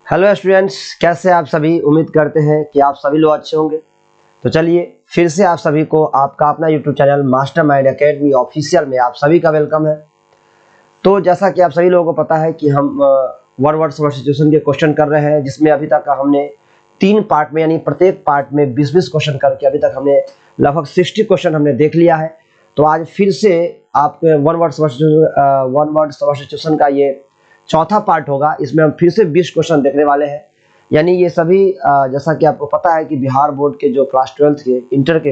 Hello students, कैसे आप सभी। उम्मीद करते हैं कि आप सभी लोग अच्छे होंगे। तो चलिए फिर से आप सभी को आपका अपना YouTube channel mastermind academy official में आप सभी का वेलकम है। तो जैसा कि आप सभी लोगों को पता है कि हम वन वर्ड सब्स्टिट्यूशन के क्वेश्चन कर रहे हैं, जिसमें अभी तक हमने 3 पार्ट में यानी प्रत्येक पार्ट में 20-20 क्वेश्चन करके अभी तक हमने लगभग 60 क्वेश्चन हमने देख लिया है। तो आज फिर से आपके वन वर्ड सब्स्टिट्यूशन का ये चौथा पार्ट होगा। इसमें हम फिर से 20 क्वेश्चन देखने वाले हैं। यानी ये सभी जैसा कि आपको पता है कि बिहार बोर्ड के जो क्लास 12th के इंटर के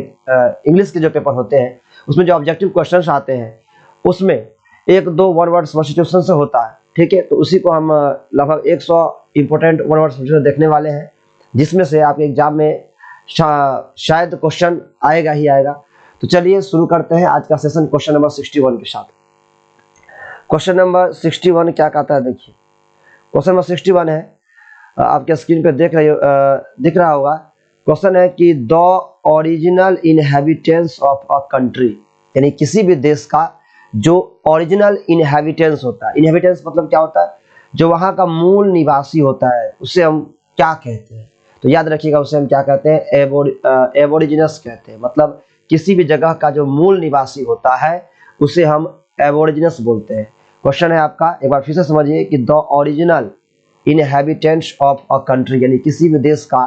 इंग्लिश के जो पेपर होते हैं, उसमें जो ऑब्जेक्टिव क्वेश्चंस आते हैं उसमें 1-2 वन वर्ड सब्स्टिट्यूशन से होता है। ठीक है, तो उसी को हम लगभग 100 इंपोर्टेंट वन वर्ड सब्स्टिट्यूशन देखने वाले हैं, जिसमें से आपके एग्जाम में शायद क्वेश्चन आएगा ही आएगा। तो चलिए शुरू करते हैं आज का सेशन क्वेश्चन नंबर 61 के साथ। क्वेश्चन नंबर 61 क्या कहता है, देखिए क्वेश्चन नंबर 61 है, आपके स्क्रीन पे दिख रहा होगा। क्वेश्चन है कि the original inhabitants of a country, यानी किसी भी देश का जो ओरिजिनल इनहेबिटेंस होता है। इनहेबिटेंस मतलब क्या होता है, जो वहाँ का मूल निवासी होता है, उसे हम क्या कहते हैं। तो याद रखिएगा, उसे हम क्या कहते हैं, एबोरिजिनस कहते हैं। मतलब किसी भी जगह का जो मूल निवासी होता है उसे हम एबोरिजिनस बोलते हैं। क्वेश्चन है आपका, एक बार फिर से समझिए कि the original inhabitants of a country, यानी किसी भी देश का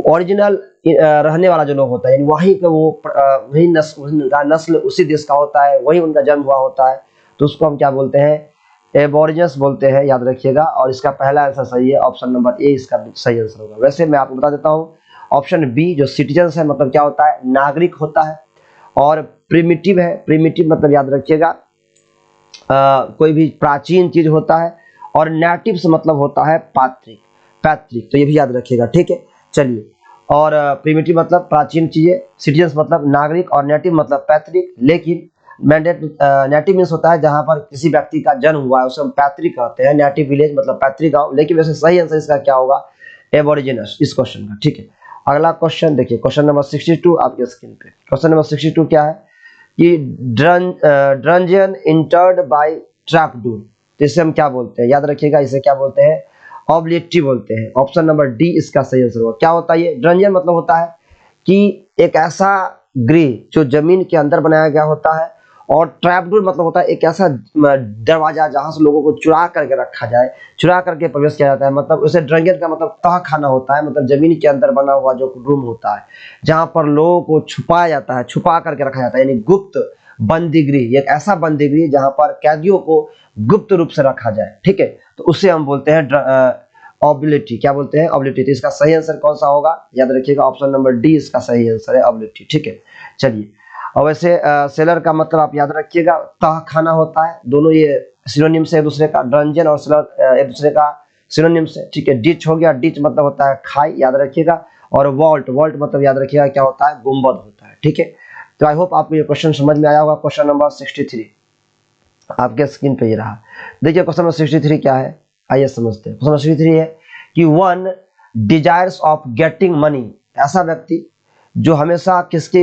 ओरिजिनल रहने वाला जो लोग होता है, यानी वहीं पे वो वही नस्ल उसी देश का होता है, वही उनका जन्म हुआ होता है, तो उसको हम क्या बोलते हैं, एबोरिजिनस बोलते हैं। याद रखिएगा। और इसका पहला आंसर सही है, ऑप्शन नंबर ए इसका सही आंसर होगा। वैसे मैं आपको बता देता हूँ, ऑप्शन बी जो सिटीजन है मतलब क्या होता है, नागरिक होता है। और प्रिमिटिव है, प्रिमिटिव मतलब याद रखिएगा कोई भी प्राचीन चीज होता है। और नेटिव से मतलब होता है पैतृक, पैतृक, तो ये भी याद रखिएगा। ठीक है, चलिए। और प्रिमिटिव मतलब प्राचीन चीजें, सिटीजन्स मतलब नागरिक, और नेटिव मतलब पैतृक। लेकिन नेटिव मीन्स होता है जहां पर किसी व्यक्ति का जन्म हुआ है, उसे हम पैतृक कहते हैं। नेटिव विलेज मतलब पैतृक गांव। लेकिन वैसे सही आंसर इसका क्या होगा, एबोरिजिनस, इस क्वेश्चन का। ठीक है, अगला क्वेश्चन देखिए, क्वेश्चन नंबर 62 आपके स्क्रीन पे। क्वेश्चन नंबर 62 क्या है कि ड्रंजियन इंटर्ड बाय ट्रैपडोर, तो इसे हम क्या बोलते हैं, याद रखिएगा, इसे क्या बोलते हैं, ऑब्लिटरी बोलते हैं। ऑप्शन नंबर डी इसका सही आंसर होगा। क्या होता है ये ड्रंजियन, मतलब होता है कि एक ऐसा गृह जो जमीन के अंदर बनाया गया होता है। और ट्रैपडोर मतलब होता है एक ऐसा दरवाजा जहां से लोगों को चुरा करके रखा जाए, चुरा करके प्रवेश किया जाता है। मतलब उसे ड्रंजियन का मतलब तह खाना होता है, मतलब जमीन के अंदर बना हुआ जो रूम होता है जहां पर लोगों को छुपाया जाता है, छुपा करके रखा जाता है, यानी गुप्त बंदीगृह। एक ऐसा बंदीगृह जहां पर कैदियों को गुप्त रूप से रखा जाए। ठीक है, तो उसे हम बोलते हैं ऑब्लिटी। क्या बोलते हैं, ऑब्लिटी। तो इसका सही आंसर कौन सा होगा, याद रखिएगा, ऑप्शन नंबर डी इसका सही आंसर है, ऑब्लिटी। ठीक है, चलिए। और वैसे सेलर का मतलब आप याद रखिएगा, तह खाना होता है। दोनों ये सिनोनिम से एक दूसरे का, डंजन और सेलर एक दूसरे का सिनोनिम से। ठीक है, डिच हो गया, डिच मतलब होता है खाई, याद रखिएगा। और वॉल्ट, वॉल्ट मतलब याद रखिएगा क्या होता है, गुंबद होता है। ठीक है, तो आई होप आपको ये क्वेश्चन समझ में आया होगा। क्वेश्चन नंबर 63 आपके स्क्रीन पे ये रहा। देखिए क्वेश्चन नंबर 63 क्या है, आइए समझते हैं। क्वेश्चन नंबर 63 है कि one desires of getting money, ऐसा व्यक्ति जो हमेशा किसके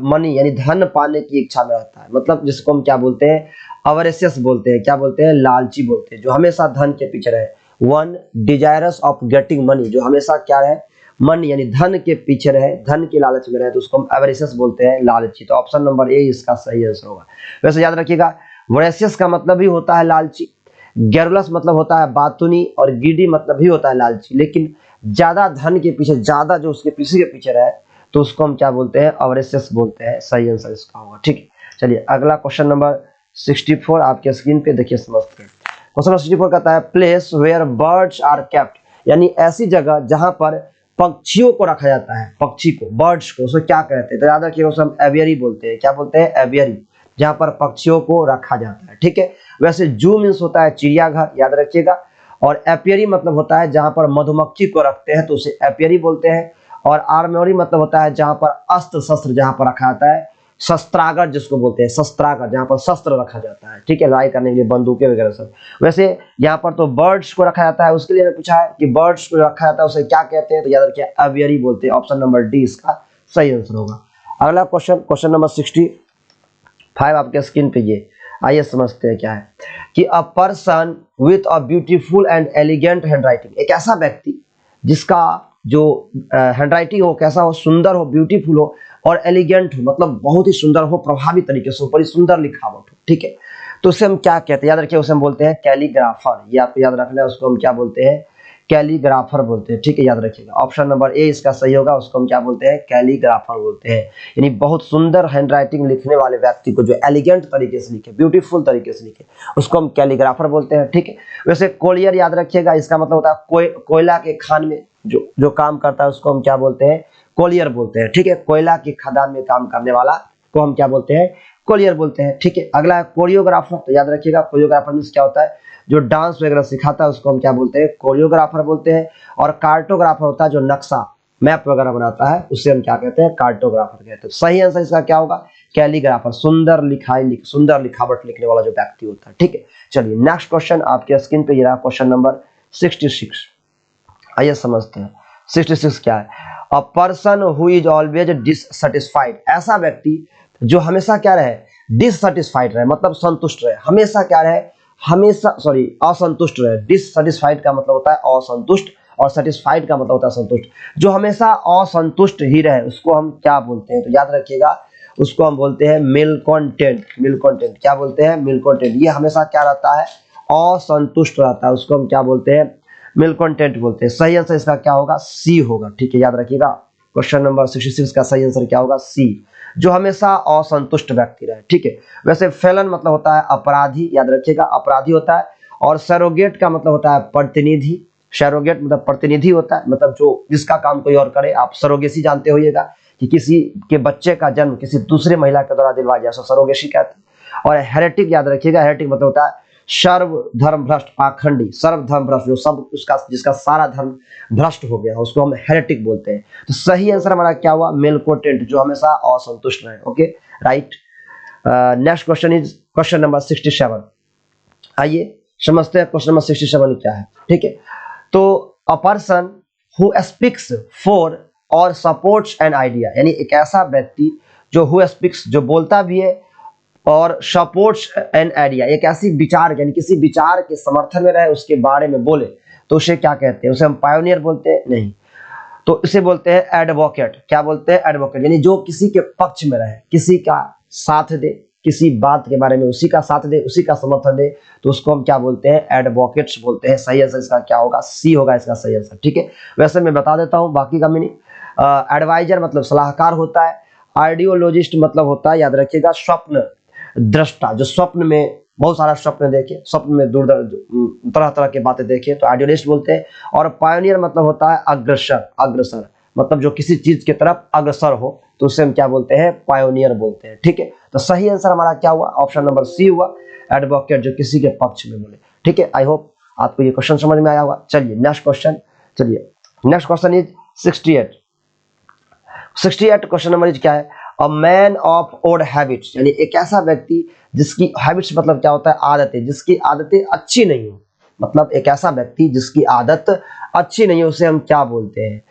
मनी यानी धन पाने की इच्छा में रहता है। मतलब जिसको हम क्या बोलते हैं, अवरेशियस बोलते हैं। क्या बोलते हैं, लालची बोलते हैं, जो हमेशा धन के पीछे रहे। One desirous of getting money, जो हमेशा क्या रहे, मन यानी धन के पीछे रहे, धन के लालच में रहे, तो उसको हम एवरेशियस बोलते हैं, लालची। तो ऑप्शन नंबर ए इसका सही आंसर होगा। वैसे याद रखिएगा, वोरेशियस का मतलब भी होता है लालची, गैरुलस मतलब होता है बातूनी, और गिडी मतलब भी होता है लालची। लेकिन ज्यादा धन के पीछे, ज्यादा जो उसके पीछे के पीछे रहे, तो उसको हम क्या बोलते हैं, अवरेशियस बोलते हैं। सही आंसर इसका होगा। ठीक है, चलिए अगला क्वेश्चन नंबर 64 आपके स्क्रीन पे देखिए, समझते हैं। क्वेश्चन नंबर 64 कहता है place where birds are kept, यानी ऐसी जगह जहां पर पक्षियों को रखा जाता है। पक्षी को, बर्ड्स को, उसको क्या कहते हैं, तो याद रखिएगा उसे हम एवियरी बोलते हैं। क्या बोलते हैं, एवियरी, जहां पर पक्षियों को रखा जाता है। ठीक है, वैसे जू मीन्स होता है चिड़ियाघर, याद रखिएगा। और एपियरी मतलब होता है जहां पर मधुमक्खी को रखते हैं, तो उसे एपियरी बोलते हैं। और आर्मोरी मतलब होता है जहां पर अस्त्र शस्त्र जहां पर रखा जाता है, शस्त्रागार जिसको बोलते हैं, शस्त्रागार, जहां पर शस्त्र रखा जाता है। ठीक है, लड़ाई करने के लिए बंदूकें वगैरह सब। वैसे यहाँ पर तो बर्ड्स को रखा जाता है, उसके लिए पूछा है कि बर्ड्स को रखा जाता है उसे क्या कहते हैं, तो याद रखिए एवियरी बोलते हैं। ऑप्शन नंबर डी इसका सही आंसर होगा। अगला क्वेश्चन, क्वेश्चन नंबर 65 आपके स्क्रीन पे ये आइए समझते हैं क्या है कि a person with a beautiful and elegant handwriting, एक ऐसा व्यक्ति जिसका जो हैंडराइटिंग हो कैसा हो, सुंदर हो, ब्यूटीफुल हो और एलिगेंट हो, मतलब बहुत ही सुंदर हो, प्रभावी तरीके से हो, बड़ी सुंदर लिखावट हो, ठीक है। तो उसे हम क्या कहते हैं, याद रखिए, उसे हम बोलते हैं कैलीग्राफर। ये आपको याद रखना है, उसको हम क्या बोलते हैं, कैलीग्राफर बोलते हैं, ठीक है, याद रखिएगा। ऑप्शन नंबर ए इसका सही होगा, उसको हम क्या बोलते हैं, कैलीग्राफर बोलते हैं। यानी बहुत सुंदर हैंडराइटिंग लिखने वाले व्यक्ति को, जो एलिगेंट तरीके से लिखे, ब्यूटीफुल तरीके से लिखे, उसको हम कैलीग्राफर बोलते हैं, ठीक है। वैसे कोलियर याद रखिएगा, इसका मतलब होता है कोयला के खान में जो जो काम करता है उसको हम क्या बोलते हैं, कोलियर बोलते हैं, ठीक है। कोयला की खदान में काम करने वाला को हम क्या बोलते हैं, कोलियर बोलते हैं, ठीक है। अगला है कोरियोग्राफर। तो याद रखिएगा, कोरियोग्राफर मींस क्या होता है, जो डांस वगैरह सिखाता है उसको हम क्या बोलते हैं, कोरियोग्राफर बोलते हैं। और कार्टोग्राफर होता है जो नक्शा मैप वगैरह बनाता है, उससे हम क्या कहते हैं, कार्टोग्राफर कहते हैं। सही आंसर इसका क्या होगा, कैलीग्राफर, सुंदर सुंदर लिखावट लिखने वाला जो व्यक्ति होता है, ठीक है। चलिए नेक्स्ट क्वेश्चन आपके स्क्रीन पे ये रहा, क्वेश्चन नंबर 66। आइए समझते हैं 66 क्या है। A person who is always dissatisfied, ऐसा व्यक्ति जो हमेशा क्या रहे, डिससेटिस्फाइड रहे, मतलब संतुष्ट रहे, हमेशा क्या रहे, हमेशा सॉरी असंतुष्ट रहे। डिससेटिस्फाइड का मतलब होता है असंतुष्ट और सेटिस्फाइड का मतलब होता है संतुष्ट। जो हमेशा असंतुष्ट ही रहे उसको हम क्या बोलते हैं, तो याद रखिएगा, उसको हम बोलते हैं मिलकंटेंट। मिलकंटेंट क्या बोलते हैं, मिलकंटेंट। ये हमेशा क्या रहता है, असंतुष्ट रहता है, उसको हम क्या बोलते हैं, मिलकंटेंट बोलते हैं। सही आंसर इसका क्या होगा, सी होगा, ठीक है, याद रखिएगा। क्वेश्चन नंबर 66 का सही आंसर क्या होगा, सी, जो हमेशा असंतुष्ट व्यक्ति रहे, ठीक है। वैसे फेलन मतलब होता है अपराधी, याद रखिएगा, अपराधी होता है। और सरोगेट का मतलब होता है प्रतिनिधि। सरोगेट मतलब प्रतिनिधि होता है, मतलब जो जिसका काम कोई और करे। आप सरोगेसी जानते होइएगा कि किसी के बच्चे का जन्म किसी दूसरे महिला के द्वारा दिलवाया जाए, सरोगेसी कहते हैं। और हेरेटिक याद रखिएगा, हेरेटिक मतलब होता है सर्व धर्म भ्रष्ट, पाखंडी, सर्व धर्म भ्रष्ट, जो सब उसका जिसका सारा धर्म भ्रष्ट हो गया, उसको हम हेरेटिक बोलते हैं। तो सही आंसर हमारा क्या हुआ, मेलकोटेंट, जो हमेशा असंतुष्ट रहे, okay right. Next question is question number 67। आइए समझते हैं क्वेश्चन नंबर 67 क्या है, ठीक है। तो a person who speaks for और सपोर्ट्स एन आइडिया, यानी एक ऐसा व्यक्ति जो हु स्पीक्स, जो बोलता भी है और सपोर्ट्स एन आइडिया, एक ऐसी विचार, यानी किसी विचार के समर्थन में रहे, उसके बारे में बोले, तो उसे क्या कहते हैं, उसे हम पायोनियर बोलते हैं, नहीं, तो इसे बोलते हैं एडवोकेट। क्या बोलते हैं, एडवोकेट, यानी जो किसी के पक्ष में रहे, किसी का साथ दे, किसी बात के बारे में उसी का साथ दे, उसी का समर्थन दे, तो उसको हम क्या बोलते हैं, एडवोकेट्स बोलते हैं। सही आंसर इसका क्या होगा, सी होगा इसका सही आंसर, ठीक है। वैसे मैं बता देता हूं बाकी का मीनिंग। एडवाइजर मतलब सलाहकार होता है। आइडियोलॉजिस्ट मतलब होता है, याद रखिएगा, स्वप्न दृष्टा, जो स्वप्न में बहुत सारा स्वप्न देखे, स्वप्न में दूर तरह तरह की बातें देखे, तो आइडियलिस्ट बोलते हैं। और पायोनियर मतलब होता है अग्रसर, अग्रसर मतलब जो किसी चीज की तरफ अग्रसर हो, तो उसे हम क्या बोलते हैं, पायोनियर बोलते हैं, ठीक है। तो सही आंसर हमारा क्या हुआ, ऑप्शन नंबर सी हुआ, एडवोकेट, जो किसी के पक्ष में बोले, ठीक है। आई होप आपको ये क्वेश्चन समझ में आया होगा। चलिए नेक्स्ट क्वेश्चन, चलिए next question is 68। 68 question number is क्या है, a man of odd habits, यानी एक ऐसा व्यक्ति जिसकी हैबिट्स मतलब क्या होता है, आदतें, जिसकी आदतें अच्छी नहीं हो, मतलब एक ऐसा व्यक्ति जिसकी आदत अच्छी नहीं हो, उसे हम क्या बोलते हैं,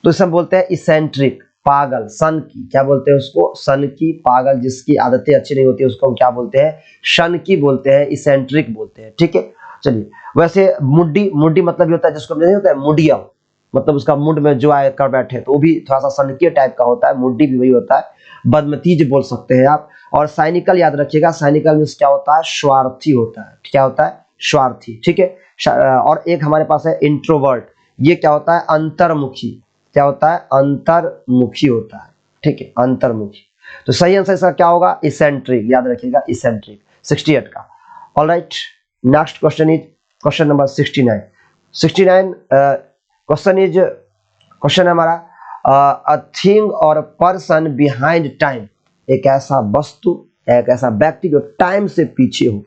तो इसे हम बोलते हैं इसेंट्रिक, पागल, सन की, क्या बोलते हैं उसको, सन की, पागल, जिसकी आदतें अच्छी नहीं होती उसको हम क्या बोलते हैं, शन की बोलते हैं, इसेंट्रिक बोलते हैं, ठीक है। चलिए वैसे मुड्डी, मुड्डी मतलब ये होता है जिसको नहीं होता है मुडियम, मतलब उसका मूड में जो आए कर बैठे, तो वो भी थोड़ा सा सनकी टाइप का होता है, मुड्डी भी वही होता है। बदमतीज बोल सकते हैं आप। और साइनिकल याद रखिएगा, साइनिकल मींस क्या होता है, स्वार्थी होता है, क्या होता है, स्वार्थी, ठीक है। और एक हमारे पास है इंट्रोवर्ट, ये क्या होता है, अंतर्मुखी, क्या होता है, अंतर्मुखी होता है, ठीक है, अंतर्मुखी। तो सही आंसर इसका क्या होगा, इसेंट्रिक, याद रखिएगा, इसेंट्रिक, 68 का। Alright, next question is question number 69। 69 question is, question हमारा, अ थिंग और पर्सन बिहाइंड टाइम, एक ऐसा वस्तु, एक ऐसा व्यक्ति जो टाइम से पीछे हो,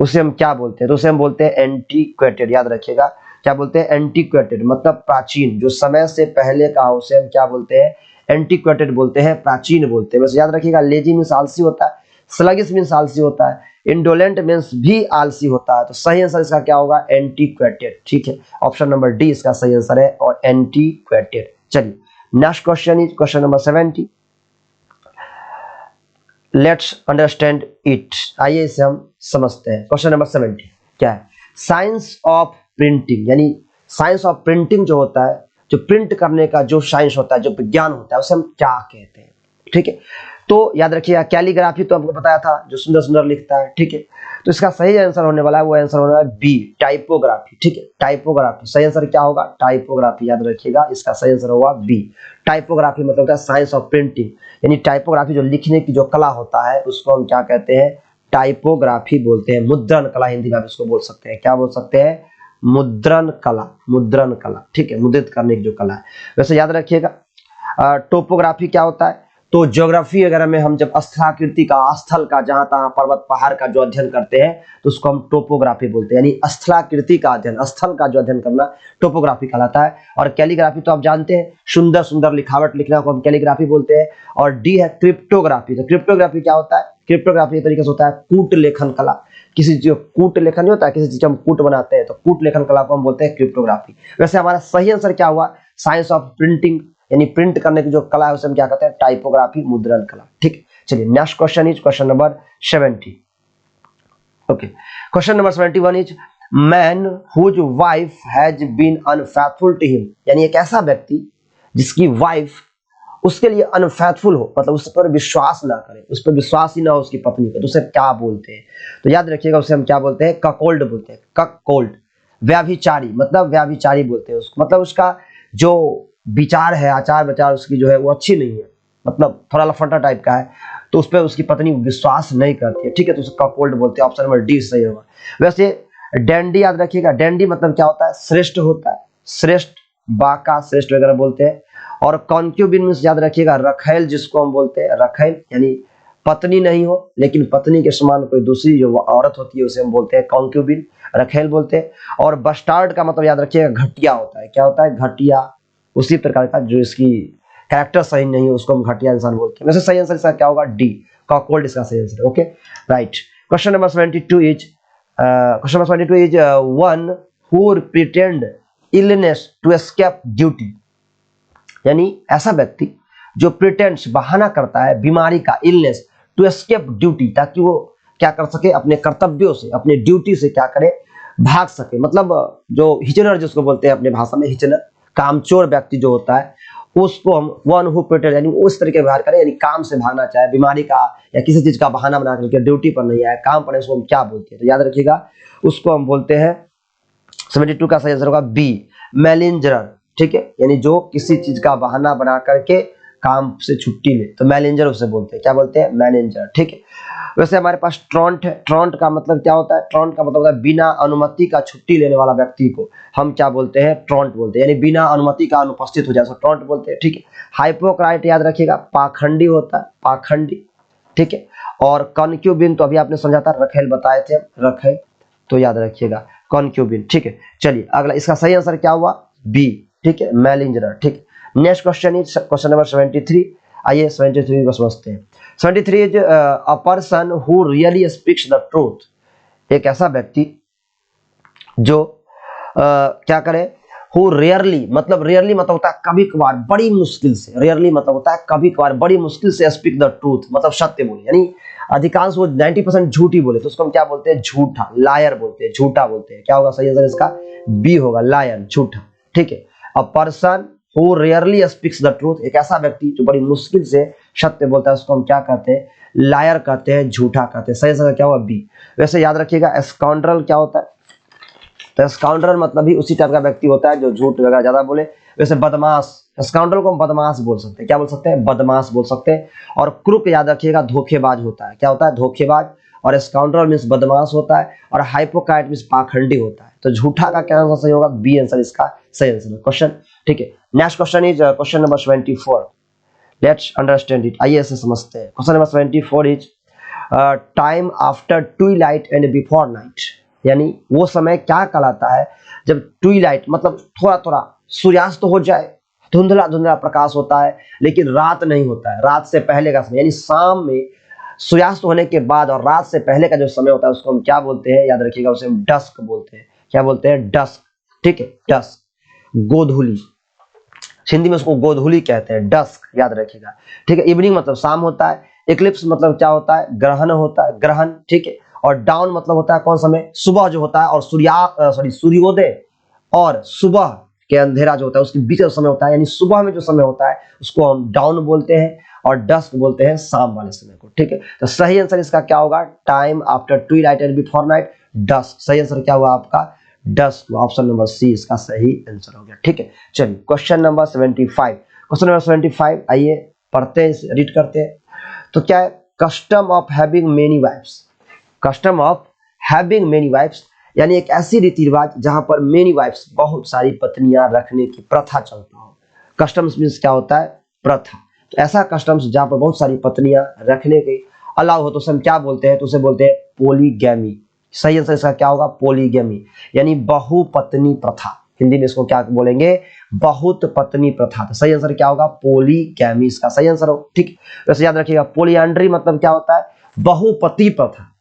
उसे हम क्या बोलते हैं, तो उसे हम बोलते हैं एंटीक्वेटेड, याद रखिएगा, क्या बोलते हैं, एंटीक्वेटेड मतलब प्राचीन, जो समय से पहले का हो, उसे हम क्या बोलते हैं, एंटीक्वेटेड बोलते हैं, प्राचीन बोलते हैं। वैसे याद रखिएगा, लेजी मीन्स आलसी होता है, स्लगिश मीन्स आलसी होता है, इंडोलेंट मीन्स भी आलसी होता है। तो सही आंसर इसका क्या होगा, एंटीक्वेटेड, ठीक है, ऑप्शन नंबर डी इसका सही आंसर है, और एंटीक्वेटेड। चलिए next question is question number 70। Let's understand it, आइए इसे हम समझते हैं। क्वेश्चन नंबर 70 क्या है? साइंस ऑफ प्रिंटिंग, यानी साइंस ऑफ प्रिंटिंग जो होता है, जो प्रिंट करने का जो साइंस होता है, जो विज्ञान होता है, उसे हम क्या कहते हैं? ठीक है, तो याद रखिएगा कैलीग्राफी तो आपको बताया था, जो सुंदर सुंदर लिखता है। ठीक है, तो इसका सही आंसर होने वाला है, वो आंसर होने वाला है बी, टाइपोग्राफी। ठीक है, टाइपोग्राफी सही आंसर क्या होगा? टाइपोग्राफी, याद रखिएगा इसका सही आंसर होगा बी। टाइपोग्राफी मतलब होता है साइंस ऑफ प्रिंटिंग, यानी टाइपोग्राफी जो लिखने की जो कला होता है उसको हम क्या कहते हैं? टाइपोग्राफी बोलते हैं। मुद्रण कला हिंदी में आप इसको बोल सकते हैं, क्या बोल सकते हैं? मुद्रण कला, मुद्रण कला। ठीक है, मुद्रित करने की जो कला है। वैसे याद रखिएगा टोपोग्राफी क्या होता है? तो ज्योग्राफी वगैरह में हम जब स्थलाकृति का, स्थल का, जहां तहां पर्वत पहाड़ का जो अध्ययन करते हैं तो उसको हम टोपोग्राफी बोलते हैं, यानी स्थलाकृति का अध्ययन, स्थल का जो अध्ययन करना टोपोग्राफी कहलाता है। और कैलीग्राफी तो आप जानते हैं, सुंदर सुंदर लिखावट लिखना को हम कैलीग्राफी बोलते हैं। और डी है क्रिप्टोग्राफी। तो क्रिप्टोग्राफी क्या होता है? क्रिप्टोग्राफी एक तरीके से होता है कूट लेखन कला। किसी चीज कूट लेखन नहीं होता है, किसी चीज हम कूट बनाते हैं तो कूट लेखन कला को हम बोलते हैं क्रिप्टोग्राफी। वैसे हमारा सही आंसर क्या हुआ? साइंस ऑफ प्रिंटिंग, यानी प्रिंट करने की जो कला है उसे हम क्या कहते हैं? टाइपोग्राफी, मुद्रण कला। ठीक है, चलिए next question is question number 70। Okay, question number 71 is man whose wife has been unfaithful to him, यानी एक ऐसा व्यक्ति जिसकी वाइफ उसके लिए अनफेथफुल हो, मतलब उस पर विश्वास ना करे, उस पर विश्वास ही ना हो उसकी पत्नी का, तो उसे क्या बोलते हैं? तो याद रखिएगा उसे हम क्या बोलते हैं? ककोल्ड बोलते हैं, ककोल्ड। व्याभिचारी, मतलब व्याभिचारी बोलते हैं उसको, मतलब उसका जो विचार है, आचार विचार उसकी जो है वो अच्छी नहीं है, मतलब थोड़ा लफंटा टाइप का है, तो उस पर उसकी पत्नी विश्वास नहीं करती है। ठीक है, तो उसे ककोल्ड बोलते हैं। ऑप्शन नंबर डी सही होगा। वैसे डैंडी याद रखिएगा, डैंडी मतलब क्या होता है? श्रेष्ठ होता है, श्रेष्ठ, बाका, श्रेष्ठ वगैरह बोलते हैं। और कॉन्क्यूबिन मींस याद रखिएगा रखेल, जिसको हम बोलते हैं रखेल, यानी पत्नी नहीं हो लेकिन पत्नी के समान कोई दूसरी जो औरत होती है उसे हम बोलते हैं कॉन्क्यूबिन, रखेल बोलते हैं। और बस्टार्ड का मतलब याद रखिएगा घटिया होता है। क्या होता है? घटिया। उसी प्रकार का जो इसकी कैरेक्टर सही नहीं है उसको हम घटिया इंसान बोलते हैं। वैसे सही आंसर इसका क्या होगा? डी, कॉकवर्ड इसका सही answer. Okay, right. Question number 72 is one who pretend illness to escape duty, यानी ऐसा व्यक्ति जो प्रिटेंड्स, बहाना करता है बीमारी का, इलनेस टू एस्केप ड्यूटी, ताकि वो क्या कर सके? अपने कर्तव्यों से, अपने ड्यूटी से क्या करे? भाग सके। मतलब जो हिचनर जिसको बोलते हैं अपने भाषा में, हिचनर, कामचोर व्यक्ति जो होता है उसको हम वन हु प्रिटेंड, यानी उस तरीके व्यवहार करे, यानी काम से भागना चाहे, बीमारी का या किसी चीज का बहाना बना करके ड्यूटी पर नहीं आए, काम पर, उसको हम क्या बोलते हैं? तो याद रखिएगा उसको हम बोलते हैं, 72 का सही आंसर होगा बी, मैलिंजर। ठीक है, यानी जो किसी चीज का बहाना बना करके काम से छुट्टी ले, तो मैनेजर उसे बोलते हैं। क्या बोलते हैं? मैनेजर। ठीक है, वैसे हमारे पास ट्रॉन्ट है। ट्रॉन्ट का मतलब क्या होता है? ट्रॉन्ट का मतलब होता है बिना अनुमति का छुट्टी लेने वाला व्यक्ति को हम क्या बोलते हैं? ट्रॉन्ट बोलते हैं, यानी बिना अनुमति का अनुपस्थित हो जाए, ट्रॉन्ट बोलते हैं। ठीक है, हाइपोक्राइट याद रखिएगा पाखंडी होता है, पाखंडी। ठीक है, और कॉन्क्यूबिन तो अभी आपने समझा था, रखेल बताए थे, रखेल, तो याद रखिएगा कॉन्क्यूबिन। ठीक है, चलिए अगला, इसका सही आंसर क्या हुआ? बी। ठीक है, मैलिंजर। ठीक, next question is question number 73। आइए 73 को समझते हैं। 73 is a person who really speaks the truth, एक ऐसा व्यक्ति जो क्या करे? हु रेयरली, मतलब रेयरली मतलब होता है कभी कभार, बड़ी मुश्किल से, रेयरली मतलब होता है कभी कभार, बड़ी मुश्किल से स्पीक द ट्रूथ, मतलब सत्य बोले, यानी अधिकांश वो 90% झूठी बोले, तो उसको हम क्या बोलते हैं? झूठा, लायर बोलते हैं, झूठा बोलते हैं। क्या होगा सही आंसर इसका? बी होगा, लायर, झूठा। ठीक है, a person who rarely speaks the truth, एक ऐसा व्यक्ति जो बड़ी मुश्किल से सत्य बोलता है उसको हम क्या कहते हैं? लायर कहते हैं, झूठा कहते हैं। सही आंसर क्या होगा? बी। वैसे याद रखिएगा स्काउंड्रल क्या होता है? तो स्काउंड्रल मतलब भी उसी टाइप का व्यक्ति होता है जो झूठ वगैरह ज्यादा बोले। वैसे बदमाश, स्काउंड्रल को हम बदमाश बोल सकते हैं। क्या बोल सकते हैं? बदमाश बोल सकते हैं। और क्रूक याद रखिएगा धोखेबाज होता है। क्या होता है? धोखेबाज। और स्काउंड्रल मींस बदमाश होता है, और हाइपोक्राइट मींस पाखंडी होता है। तो झूठा का क्या आंसर सही होगा? बी आंसर इसका सही आंसर है क्वेश्चन। ठीक है, next question is question number 74। Let's understand it, आइए इसे समझते हैं। Question number 74 is time after twilight and before night, यानी वो समय क्या कहलाता है जब ट्विलाइट मतलब थोड़ा थोड़ा सूर्यास्त हो जाए, धुंधला धुंधला प्रकाश होता है लेकिन रात नहीं होता है, रात से पहले का समय, यानी शाम में सूर्यास्त होने के बाद और रात से पहले का जो समय होता है उसको हम क्या बोलते हैं? याद रखिएगा उसे हम डस्क बोलते हैं। क्या बोलते हैं? डस्क। ठीक है, डस्क, गोधूली, हिंदी में उसको गोधूली कहते हैं, डस्क, याद रखिएगा। ठीक है, इवनिंग मतलब शाम होता है, इक्लिप्स मतलब क्या होता है, ग्रहण होता है, ग्रहण, ठीक है। और डाउन मतलब होता है कौन समय, सुबह जो होता है, और सूर्योदय और सुबह के अंधेरा जो होता है उसके बीच का समय होता है, यानी सुबह में जो समय होता है उसको हम डाउन बोलते हैं, और डस्क बोलते हैं शाम वाले समय को, ठीक है। तो सही आंसर इसका क्या होगा, time after twilight and before night, dusk. सही आंसर क्या हुआ आपका, डस्क। ऑप्शन नंबर सी इसका सही आंसर हो गया, ठीक है। चलिए क्वेश्चन नंबर 75, क्वेश्चन नंबर 75 आइए पढ़ते हैं, रीड करते हैं। तो क्या है, custom of having many wifes. Custom of having many wifes यानी एक ऐसी रीति रिवाज जहां पर मेनी वाइफ्स, बहुत सारी पत्नियां रखने की प्रथा चलता हो। कस्टम्स मीन्स क्या होता है, प्रथा। तो ऐसा कस्टम्स जहां पर बहुत सारी पत्नियां रखने की अलाउ हो तो उसे हम क्या बोलते हैं, तो उसे बोलते हैं पोलीगैमी। सही आंसर इसका क्या होगा, पोलीगैमी, यानी बहुपत्नी प्रथा। हिंदी में इसको क्या बोलेंगे, बहुत पत्नी प्रथा। तो सही आंसर क्या होगा, पोलीगैमी इसका सही आंसर हो, ठीक। वैसे याद रखिएगा, पोलियंड्री मतलब क्या होता है, बहुपति प्रथा।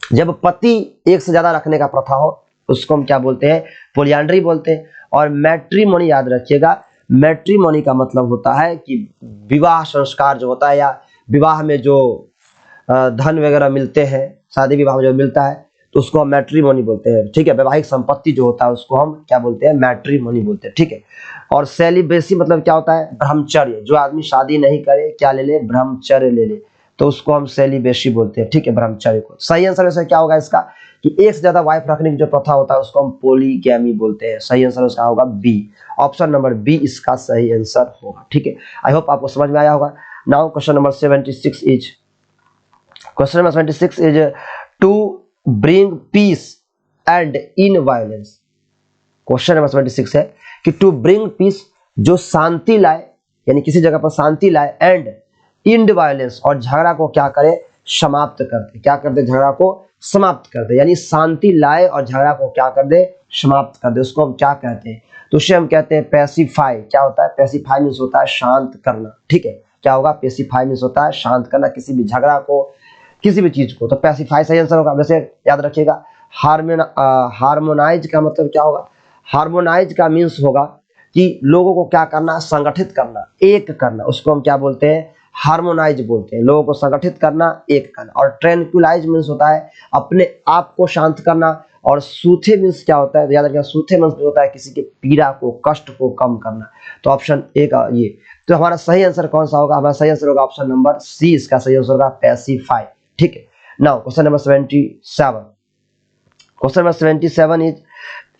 जब पति एक से ज्यादा रखने का प्रथा हो उसको हम क्या बोलते हैं, पोलियंड्री बोलते हैं। और मैट्रिमोनी याद रखिएगा, मैट्रिमोनी का मतलब होता है कि विवाह संस्कार जो होता है, या विवाह में जो धन वगैरह मिलते हैं, शादी विवाह में जो मिलता है तो उसको हम मैट्रिमोनी बोलते हैं, ठीक है। वैवाहिक संपत्ति जो होता है उसको हम क्या बोलते हैं, मैट्रिमोनी बोलते हैं, ठीक है। और सेलिब्रेसी मतलब क्या होता है, ब्रह्मचर्य। जो आदमी शादी नहीं करे क्या ले ले, ब्रह्मचर्य ले ले, तो उसको हम सेलिब्रेसी बोलते हैं, ठीक है, ब्रह्मचर्य को। सही आंसर वैसे क्या होगा इसका, कि एक से ज्यादा वाइफ रखने की जो प्रथा होता है उसको हम पोलीगैमी बोलते हैं। सही आंसर उसका होगा बी, ऑप्शन नंबर बी इसका सही आंसर होगा, ठीक है। आई होप आपको समझ में आया होगा। Now question number 76 is, question number 76 is to bring peace and in violence. Question number 76 है कि टू ब्रिंग पीस, जो शांति लाए, यानी किसी जगह पर शांति लाए, एंड इंड वायलेंस, और झगड़ा को क्या करे, समाप्त कर दे। क्या कर दे, झगड़ा को समाप्त कर दे, यानी शांति लाए और झगड़ा को क्या कर दे, समाप्त कर दे, उसको हम क्या कहते हैं, तो उसे हम कहते हैं पैसिफाई। क्या होता है, पैसिफाई मीन्स होता है शांत करना, ठीक है। क्या होगा, पैसिफाई मीन्स होता है शांत करना, किसी भी झगड़ा को, किसी भी चीज को। तो पैसिफाई सही आंसर होगा। वैसे याद रखिएगा, हार्मोनाइज का मतलब क्या होगा, हार्मोनाइज का मीन्स होगा कि लोगों को क्या करना, संगठित करना, एक करना, उसको हम क्या बोलते हैं, हार्मोनाइज बोलते हैं। लोगों को संगठित करना, एक करना। और ट्रैंक्विलाइज मीन्स होता है अपने आप को शांत करना। और सूथे मीन्स क्या होता है, याद रखिएगा, सूथे मीन्स होता है किसी के पीड़ा को, कष्ट को कम करना। तो ऑप्शन ए का ये, तो हमारा सही आंसर कौन सा होगा, हमारा सही आंसर होगा ऑप्शन नंबर सी, इसका सही आंसर होगा पैसिफाई, ठीक है। Now question number 77, question number 77 is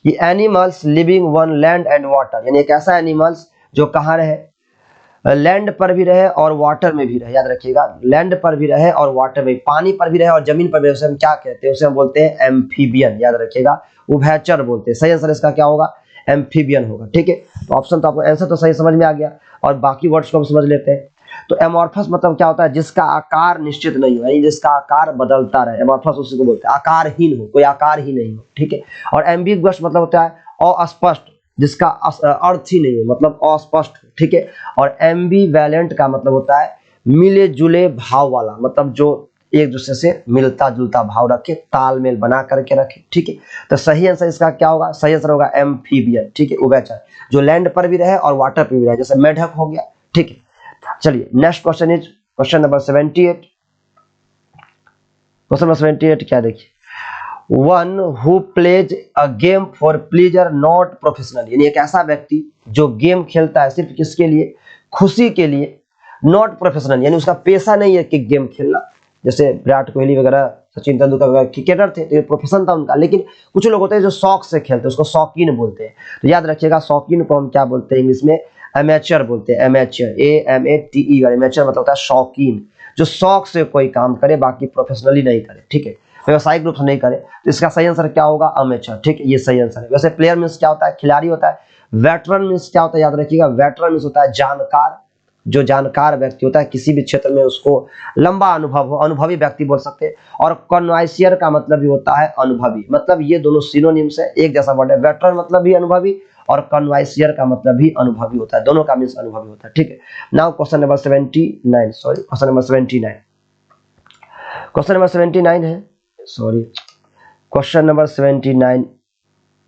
कि animals living on land and water, यानी एक ऐसा एनिमल्स जो कहाँ रहे, लैंड पर भी रहे और वाटर में भी रहे। याद रखिएगा, लैंड पर भी रहे और वाटर में, पानी पर भी रहे और जमीन पर भी रहे, उसे हम क्या कहते हैं, उसे हम बोलते हैं एम्फीबियन। याद रखिएगा, उभयचर बोलते हैं। सही आंसर इसका क्या होगा, एम्फीबियन होगा, ठीक है। तो ऑप्शन तो आपको आंसर तो सही समझ में आ गया, और बाकी वर्ड्स को हम समझ लेते हैं। तो एमॉर्फस मतलब क्या होता है, जिसका आकार निश्चित नहीं हो, यानी जिसका आकार बदलता रहे, एमॉर्फस उसी को बोलते हैं। आकारहीन हो, कोई आकार ही नहीं हो, ठीक है। और एम्बिगुअस मतलब होता है अस्पष्ट, जिसका अर्थ ही नहीं हो, मतलब अस्पष्ट, ठीक है। और एम्बिवैलेंट का मतलब होता है मिले जुले भाव वाला, मतलब जो एक दूसरे से मिलता जुलता भाव रखे, तालमेल बना करके रखे, ठीक है। तो सही आंसर इसका क्या होगा, सही आंसर होगा एम्फीबियन, ठीक है, उभयचर, जो लैंड पर भी रहे और वाटर पर भी रहे, जैसे मेढक हो गया, ठीक है। चलिए next question is question number 78, question number 78 क्या देखिए, one who plays a game for pleaser not professional, यानी एक ऐसा व्यक्ति जो गेम खेलता है सिर्फ किसके लिए, खुशी के लिए, नॉट प्रोफेशनल, यानी उसका पेशा नहीं है कि गेम खेलना। जैसे विराट कोहली वगैरह, सचिन तेंदुलकर वगैरह क्रिकेटर थे तो ये प्रोफेशन था उनका, लेकिन कुछ लोग होते हैं जो शौक से खेलते हैं, उसको शौकीन बोलते हैं। तो याद रखिएगा, शौकीन को हम क्या बोलते हैं इंग्लिश में, एमेच्योर बोलते हैं। एमेच्योर, AMATER, एमेच्योर मतलब होता है शौकीन, जो शौक से कोई काम करे, बाकी प्रोफेशनली नहीं करे, ठीक है, व्यवसायिक रूप से नहीं करे। तो इसका सही आंसर क्या होगा, अमेच्योर, ठीक है, ये सही आंसर है। वैसे प्लेयर मीन्स क्या होता है, खिलाड़ी होता है। वेटरन मीन्स क्या होता है, याद रखिएगा, वेटरन मीन्स होता है जानकार, जो जानकार व्यक्ति होता है किसी भी क्षेत्र में, उसको लंबा अनुभव हो, अनुभवी व्यक्ति बोल सकते हैं। और कन्वाइसियर का मतलब भी होता है अनुभवी, मतलब ये दोनों सिनोनिम्स है, एक जैसा वर्ड है। वेटरन मतलब भी अनुभवी और कन्वाइसियर का मतलब भी अनुभवी होता है, दोनों का मीन्स अनुभवी होता है, ठीक है। Now question number 79, sorry question number 79, question number 79 है, सॉरी क्वेश्चन नंबर 79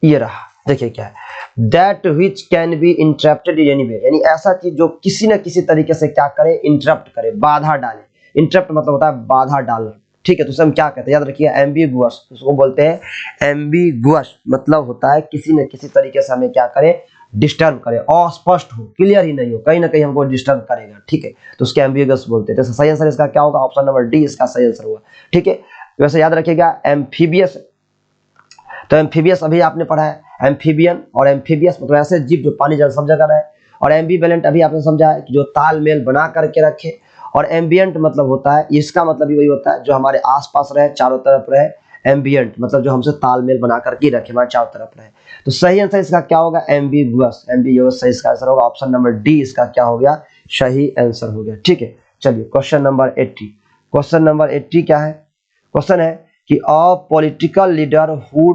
ये रहा। देखिए क्या है, that which can be interrupted anywhere, यानी ऐसा चीज जो किसी न किसी तरीके से क्या करे, इंटरप्ट करे, बाधा डाले, इंटरप्ट मतलब होता है बाधा डालना, ठीक है। तो उसे हम क्या कहते हैं, याद रखिए एम्बिगुअस, उसको बोलते हैं एम्बिगुअस, मतलब होता है किसी न किसी तरीके से हमें क्या करे, डिस्टर्ब करे, अस्पष्ट हो, क्लियर ही नहीं हो, कहीं ना कहीं हमको डिस्टर्ब करेगा, ठीक है। तो उसके एम्बिगुअस बोलते हैं। तो सही आंसर इसका क्या होगा, ऑप्शन नंबर डी इसका सही आंसर होगा, ठीक है। वैसे याद रखिएगा एम्फीबियस, तो एम्फीबियस अभी आपने पढ़ा है, एम्फीबियन और एम्फीबियस मतलब ऐसे जीव जो पानी जल सब जगह रहे, और एम्बीवेलेंट अभी आपने समझा है कि जो तालमेल बना करके रखे, और एम्बियंट मतलब होता है, इसका मतलब भी वही होता है जो हमारे आसपास रहे, चारों तरफ रहे। एम्बियंट मतलब जो हमसे तालमेल बना करके रखे, हमारे चारों तरफ रहे। तो सही आंसर इसका क्या होगा, एम्बिगुअस, एम्बिगुअस सही इसका आंसर होगा, ऑप्शन नंबर डी इसका क्या हो गया, सही आंसर हो गया, ठीक है। चलिए क्वेश्चन नंबर 80, क्वेश्चन नंबर 80 क्या है, क्वेश्चन है कि a political leader who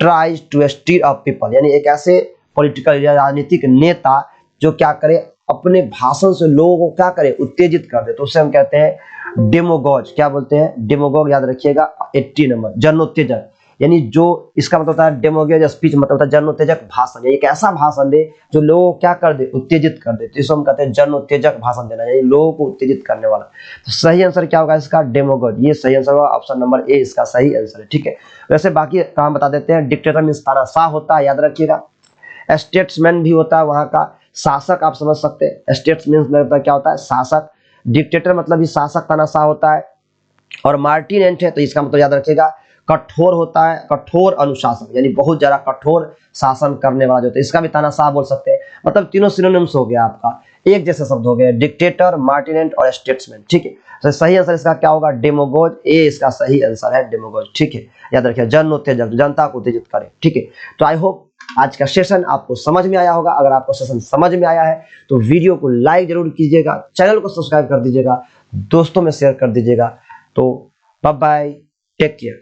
tries to stir up people, यानी एक ऐसे पॉलिटिकल लीडर, राजनीतिक नेता जो क्या करे, अपने भाषण से लोगों को क्या करे, उत्तेजित कर दे, तो उसे हम कहते हैं डेमोगोज, क्या बोलते हैं, डेमोगोग, याद रखिएगा 80 नंबर, जनोत्तेजक, यानी जो इसका मतलब होता है डेमोगोज स्पीच, मतलब होता है जनोत्तेजक भाषण, एक ऐसा भाषण दे जो लोगों को क्या कर दे, उत्तेजित कर दे, तो इसको हम कहते हैं जनोत्तेजक भाषण देना, यानी लोगों को उत्तेजित करने वाला। तो सही आंसर क्या होगा इसका, डेमोगोज, ये सही आंसर होगा, ऑप्शन नंबर ए इसका सही आंसर है, ठीक है। वैसे बाकी काम बता देते हैं, डिक्टेटर मींस तानाशाह होता है, याद रखिएगा। स्टेट्समैन भी होता है वहां का, शासक आप समझ सकते हैं, स्टेट्समैन मतलब क्या होता है, शासक। डिक्टेटर मतलब भी शासक तानाशाह होता है। और मार्टिनेंट है तो इसका मतलब याद रखिएगा कठोर होता है, कठोर अनुशासन, यानी बहुत ज्यादा कठोर शासन करने वाला जो होता है, इसका भी तानाशाह बोल सकते हैं। मतलब तीनों सिनोनिम्स हो गया आपका, एक जैसे शब्द हो गए, डिक्टेटर, मार्टिनेंट और स्टेट्समैन, ठीक है। तो सही आंसर इसका क्या होगा, डेमोगोज, ए इसका सही आंसर है, डेमोगोज, ठीक है। याद रखिए जनोत्तेजक, जनता को उत्तेजित करे, ठीक है। तो आई होप आज का सेशन आपको समझ में आया होगा। अगर आपको सेशन समझ में आया है तो वीडियो को लाइक जरूर कीजिएगा, चैनल को सब्सक्राइब कर दीजिएगा, दोस्तों में शेयर कर दीजिएगा। तो बाय बाय, टेक केयर।